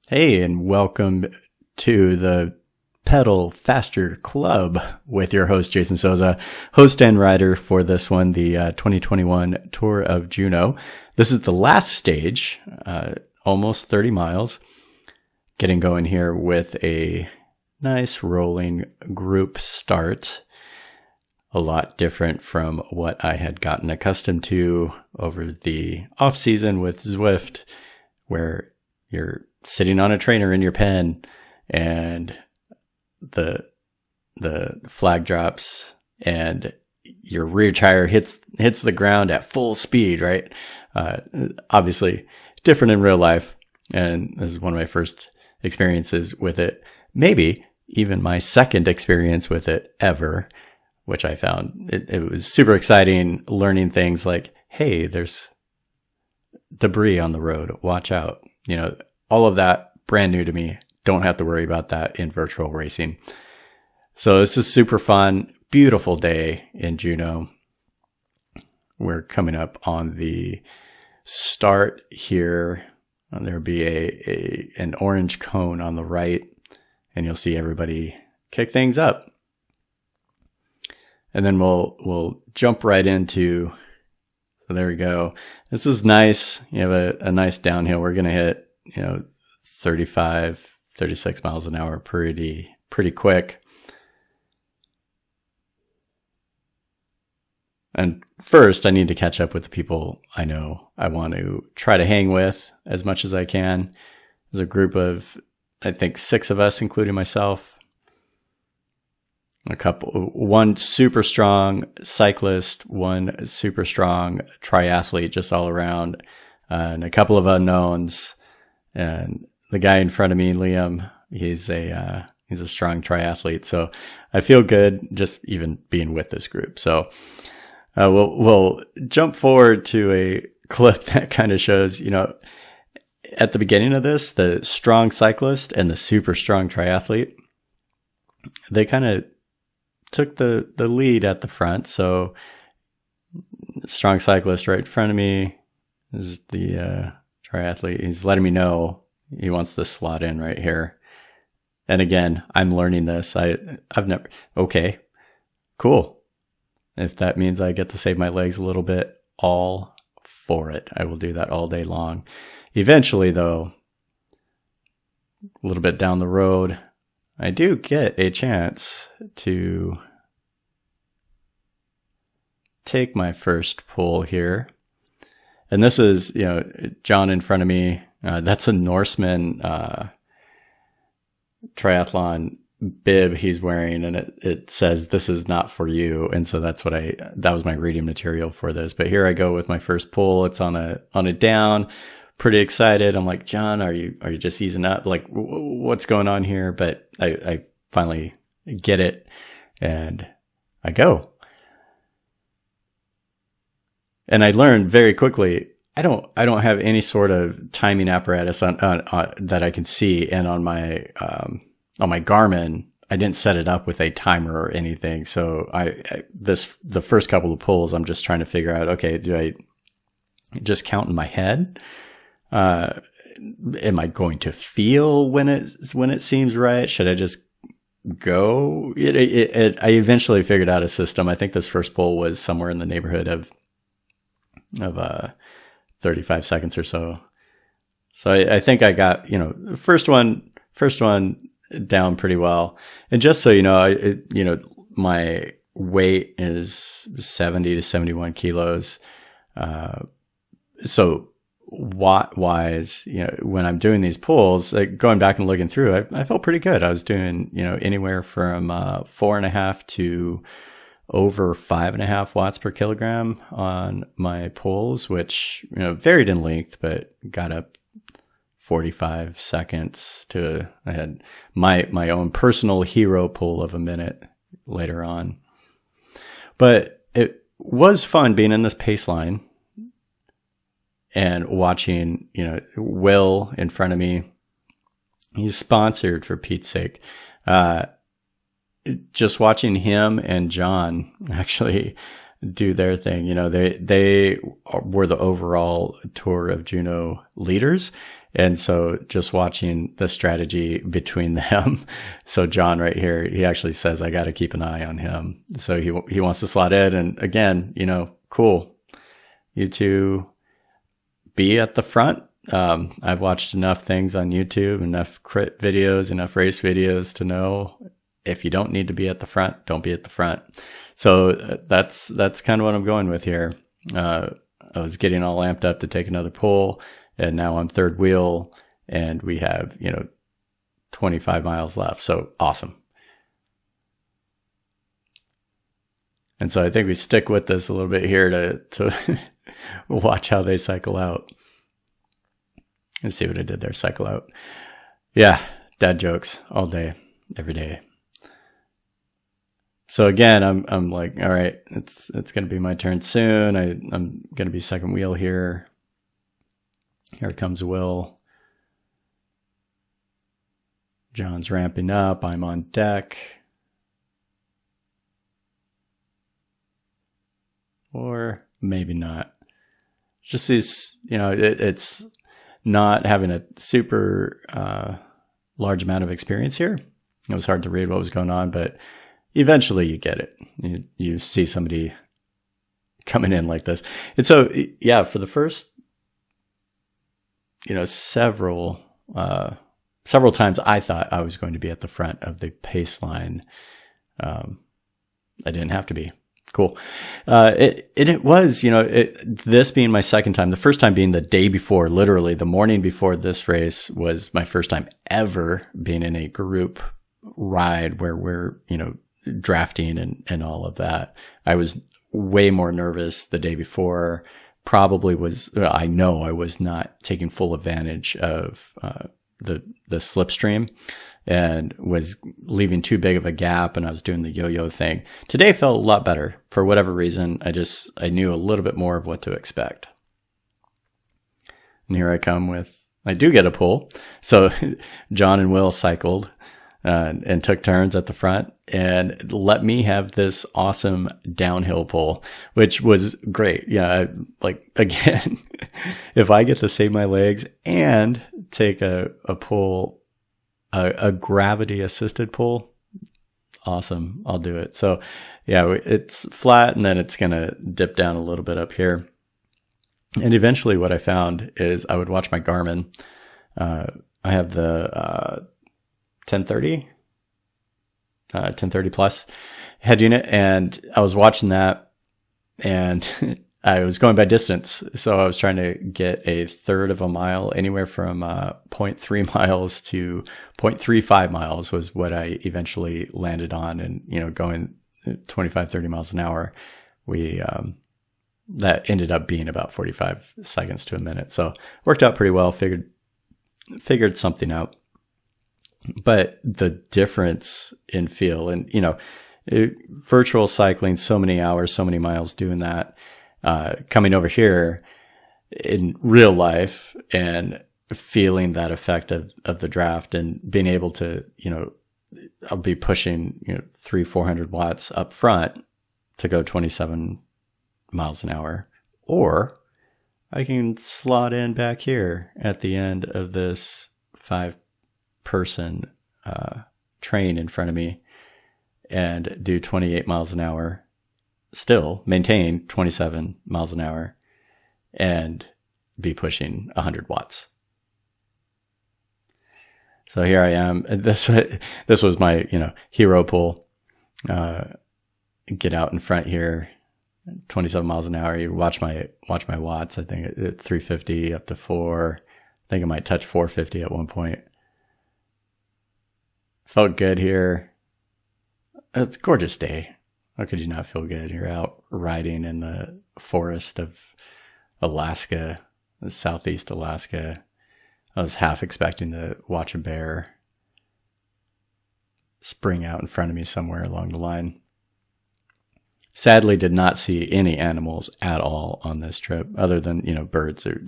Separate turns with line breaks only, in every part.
Hey, and welcome to the Pedal Faster Club with your host, Jason Souza, host and rider for this one, the 2021 Tour of Juneau. This is the last stage, almost 30 miles, getting going here with a nice rolling group start. A lot different from what I had gotten accustomed to over the off season with Zwift, where you're sitting on a trainer in your pen and the flag drops and your rear tire hits the ground at full speed, right? Obviously different in real life. And this is one of my first experiences with it. Maybe even my second experience with it ever, which I found it was super exciting, learning things like, hey, there's debris on the road. Watch out. You know, all of that brand new to me. Don't have to worry about that in virtual racing. So this is super fun. Beautiful day in Juneau. We're coming up on the start here. There'll be an orange cone on the right, and you'll see everybody kick things up. And then we'll jump right into, so there we go. This is nice. You have a nice downhill. We're going to hit, 35, 36 miles an hour pretty quick. And first, I need to catch up with the people I know I want to try to hang with as much as I can. There's a group of, I think, 6 of us, including myself. One super strong cyclist, one super strong triathlete, just all around, and a couple of unknowns. And the guy in front of me, Liam, he's a strong triathlete. So I feel good just even being with this group. So we'll jump forward to a clip that kind of shows, at the beginning of this, the strong cyclist and the super strong triathlete, they kind of took the lead at the front. So strong cyclist right in front of me is the triathlete. He's letting me know he wants this slot in right here. And again, I'm learning this. I've never, okay, cool. If that means I get to save my legs a little bit, all for it. I will do that all day long. Eventually though, a little bit down the road, I do get a chance to take my first pull here. And this is, John in front of me. That's a Norseman triathlon bib he's wearing, and it says, "This is not for you." And so that was my reading material for this. But here I go with my first pull. It's on a down. Pretty excited. I'm like, John, are you just easing up? Like, what's going on here? But I finally get it, and I go. And I learned very quickly, I don't have any sort of timing apparatus on that I can see, and on my Garmin, I didn't set it up with a timer or anything. So the first couple of pulls, I'm just trying to figure out, okay, do I just count in my head? Am I going to feel when it seems right? Should I just go? I eventually figured out a system. I think this first pull was somewhere in the neighborhood of 35 seconds or so. So I think I got, first one down pretty well. And just so you know, my weight is 70 to 71 kilos. So watt wise, when I'm doing these pulls, like going back and looking through, I felt pretty good. I was doing, anywhere from 4.5 to over 5.5 watts per kilogram on my pulls, which, varied in length, but got up 45 seconds to, I had my own personal hero pull of a minute later on. But it was fun being in this PACELINE and watching, Will in front of me. He's sponsored, for Pete's sake. Just watching him and John actually do their thing. You know, they were the overall Tour of Juneau leaders. And so just watching the strategy between them. So John right here, he actually says, I got to keep an eye on him. So he wants to slot in. And again, you know, cool. You two be at the front. I've watched enough things on YouTube, enough crit videos, enough race videos to know if you don't need to be at the front, don't be at the front. So that's kind of what I'm going with here. I was getting all amped up to take another pull, and now I'm third wheel, and we have, 25 miles left. So awesome. And so I think we stick with this a little bit here to watch how they cycle out. Let's see what I did there. Cycle out. Yeah. Dad jokes all day, every day. So again, I'm like, all right, it's going to be my turn soon. I'm going to be second wheel here. Here comes Will. John's ramping up. I'm on deck. Or maybe not. Just these, it's not having a super large amount of experience here. It was hard to read what was going on, but eventually you get it. You see somebody coming in like this. And so, yeah, for the first, several times I thought I was going to be at the front of the PACELINE. I didn't have to be. Cool. It was, this being my second time, the first time being the day before, literally the morning before this race was my first time ever being in a group ride where we're, drafting and all of that. I was way more nervous the day before. Probably I know I was not taking full advantage of the slipstream and was leaving too big of a gap, and I was doing the yo-yo thing. Today felt a lot better. For whatever reason, I knew a little bit more of what to expect. And here I come I do get a pull. So John and Will cycled and took turns at the front and let me have this awesome downhill pull, which was great. Yeah, again, if I get to save my legs and take a pull, a gravity assisted pull, awesome. I'll do it. So yeah, it's flat and then it's going to dip down a little bit up here. And eventually what I found is I would watch my Garmin. I have the 1030 plus head unit, and I was watching that, and I was going by distance. So I was trying to get a third of a mile, anywhere from 0.3 miles to 0.35 miles was what I eventually landed on. And, going 25, 30 miles an hour, that ended up being about 45 seconds to a minute. So worked out pretty well, figured something out. But the difference in feel and, virtual cycling, so many hours, so many miles doing that, coming over here in real life and feeling that effect of the draft and being able to, I'll be pushing, 300-400 watts up front to go 27 miles an hour, or I can slot in back here at the end of this 5-person train in front of me and do 28 miles an hour, still maintain 27 miles an hour and be pushing 100 watts. So here I am. This was my, hero pull. Get out in front here, 27 miles an hour. You watch my watts. I think at 350 up to 4. I think I might touch 450 at one point. Felt good here. It's a gorgeous day. How could you not feel good? You're out riding in the forest of Alaska, southeast Alaska. I was half expecting to watch a bear spring out in front of me somewhere along the line. Sadly, did not see any animals at all on this trip, other than, birds or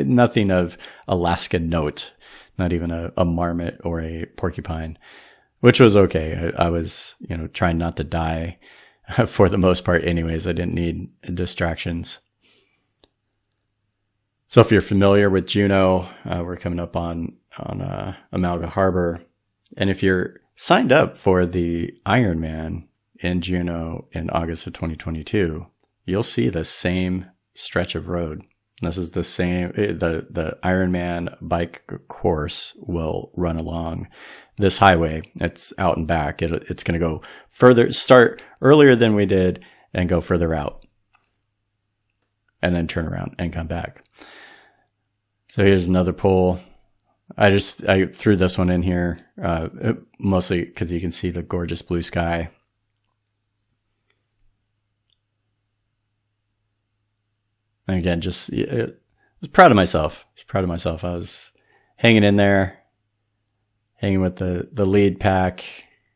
nothing of Alaska note, not even a marmot or a porcupine, which was okay. I was, trying not to die for the most part anyways. I didn't need distractions. So if you're familiar with Juneau, we're coming up on Amalga Harbor. And if you're signed up for the Ironman in Juneau in August of 2022, you'll see the same stretch of road. This is the same, the Ironman bike course will run along this highway. It's out and back. It's going to go further, start earlier than we did and go further out, and then turn around and come back. So here's another poll. I threw this one in here, mostly because you can see the gorgeous blue sky. And again, I was proud of myself. I was hanging in there, hanging with the lead pack,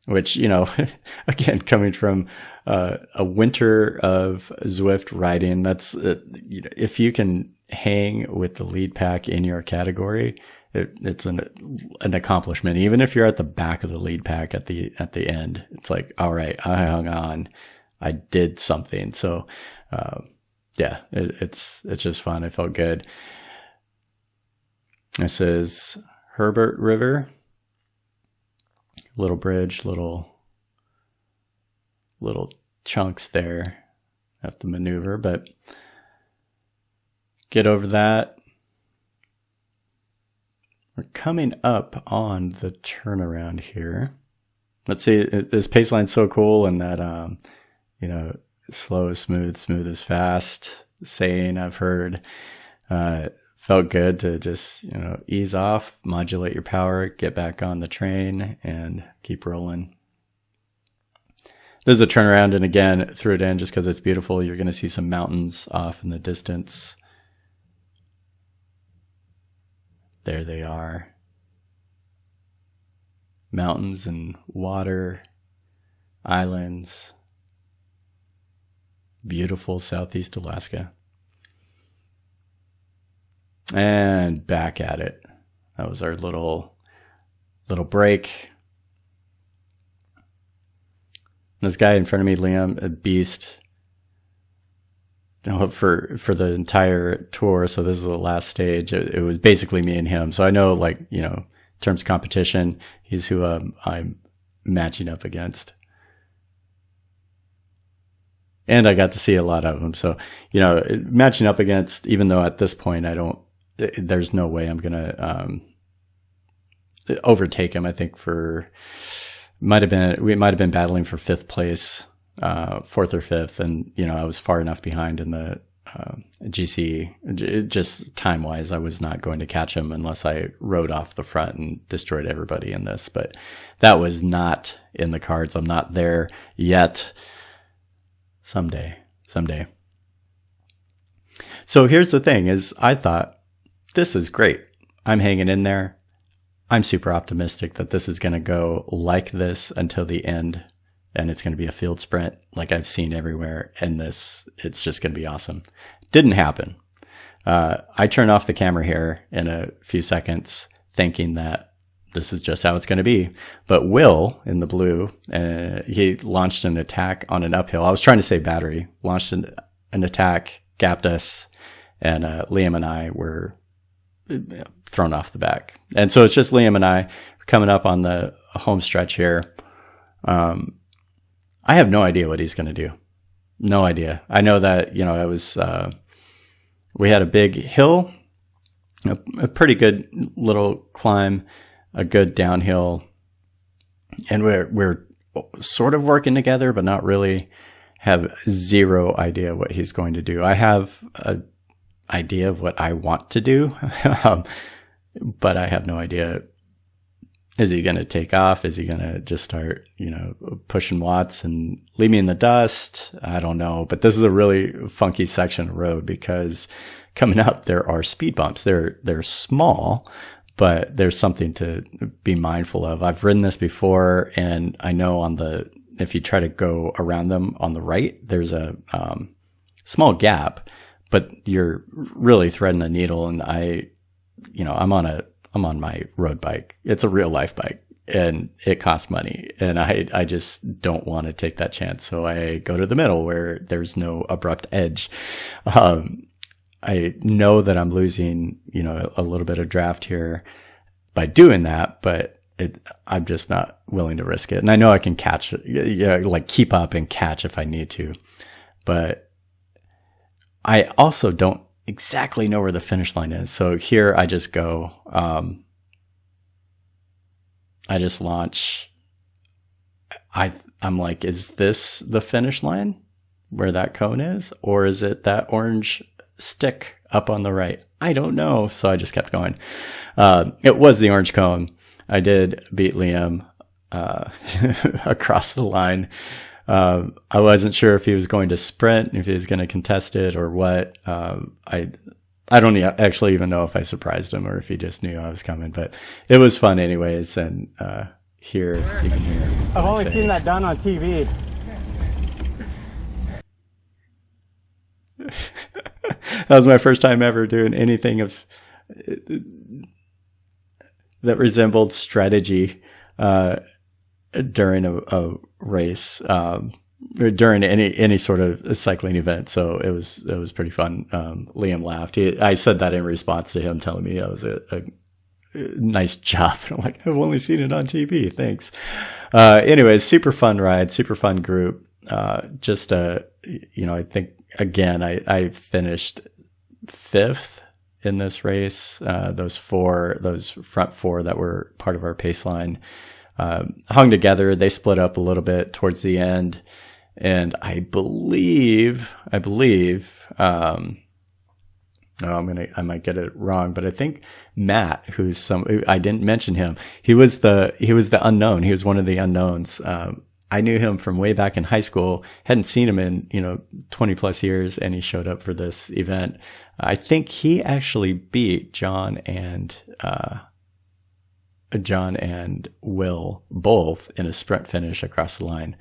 which, again, coming from a winter of Zwift riding, that's, if you can hang with the lead pack in your category, it's an accomplishment. Even if you're at the back of the lead pack at the end, it's like, all right, I hung on, I did something. So, yeah, it's just fun. I felt good. This is Herbert River, little bridge, little chunks there. Have to maneuver, but get over that. We're coming up on the turnaround here. Let's see, this PACELINE's so cool, and that, slow is smooth, smooth is fast saying I've heard. Felt good to just, ease off, modulate your power, get back on the train, and keep rolling. This is a turnaround, and again, threw it in just because it's beautiful. You're going to see some mountains off in the distance. There they are. Mountains and water, islands. Beautiful Southeast Alaska. And back at it. That was our little break. This guy in front of me, Liam, a beast. For the entire tour. So this is the last stage. It was basically me and him. So I know, in terms of competition, he's who I'm matching up against. And I got to see a lot of them. So, matching up against, even though at this point there's no way I'm going to overtake him. I think we might have been battling for 5th place, 4th or 5th. And, I was far enough behind in the GC, just time wise, I was not going to catch him unless I rode off the front and destroyed everybody in this. But that was not in the cards. I'm not there yet. Someday. So here's the thing is I thought, this is great. I'm hanging in there. I'm super optimistic that this is going to go like this until the end, and it's going to be a field sprint like I've seen everywhere. And it's just going to be awesome. Didn't happen. I turn off the camera here in a few seconds thinking that this is just how it's going to be. But Will in the blue, he launched an attack on an uphill. I was trying to say battery, launched an attack, gapped us, and Liam and I were thrown off the back. And so it's just Liam and I coming up on the home stretch here. I have no idea what he's going to do. No idea. I know that, it was, we had a big hill, a pretty good little climb, a good downhill, and we're sort of working together, but not really. Have zero idea what he's going to do. I have an idea of what I want to do, but I have no idea. Is he going to take off? Is he going to just start, pushing watts and leave me in the dust? I don't know. But this is a really funky section of road because coming up, there are speed bumps. They're small, but there's something to be mindful of. I've ridden this before, and I know if you try to go around them on the right, there's a small gap, but you're really threading a needle. And I'm on my road bike. It's a real life bike. and it costs money, and I just don't want to take that chance. So I go to the middle where there's no abrupt edge. I know that I'm losing, a little bit of draft here by doing that, but I'm just not willing to risk it. And I know I can catch it, like keep up and catch if I need to, but I also don't exactly know where the finish line is. So here I just go, I just launch. I'm like, is this the finish line where that cone is? Or is it that orange stick up on the right? I don't know. So I just kept going. It was the orange cone. I did beat Liam across the line. I wasn't sure if he was going to sprint, if he was going to contest it or what. I don't actually even know if I surprised him or if he just knew I was coming, but it was fun anyways. And here you can hear.
I've only seen that done on TV.
That was my first time ever doing anything that resembled strategy during a race, during any sort of cycling event. So it was pretty fun. Liam laughed. I said that in response to him telling me that was a nice job. And I'm like, I've only seen it on TV. Thanks. Anyways, super fun ride, super fun group. I think again, I finished 5th in this race. Those front 4 that were part of our PACELINE hung together. They split up a little bit towards the end, and I believe I might get it wrong, but I think Matt, I didn't mention him. He was the unknown. He was one of the unknowns. I knew him from way back in high school, hadn't seen him in, 20 plus years, and he showed up for this event. I think he actually beat John and Will both in a sprint finish across the line.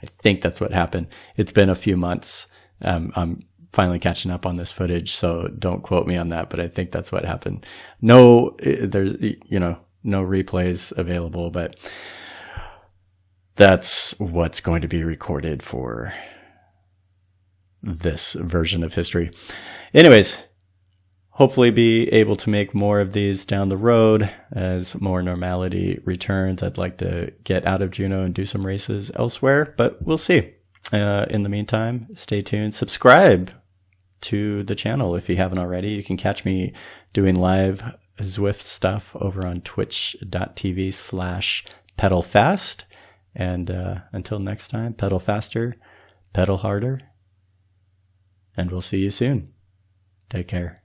I think that's what happened. It's been a few months. I'm finally catching up on this footage, so don't quote me on that, but I think that's what happened. There's no replays available, but that's what's going to be recorded for this version of history. Anyways, hopefully be able to make more of these down the road as more normality returns. I'd like to get out of Juneau and do some races elsewhere, but we'll see. In the meantime, stay tuned. Subscribe to the channel if you haven't already. You can catch me doing live Zwift stuff over on twitch.tv/pedalfast. And until next time, pedal faster, pedal harder, and we'll see you soon. Take care.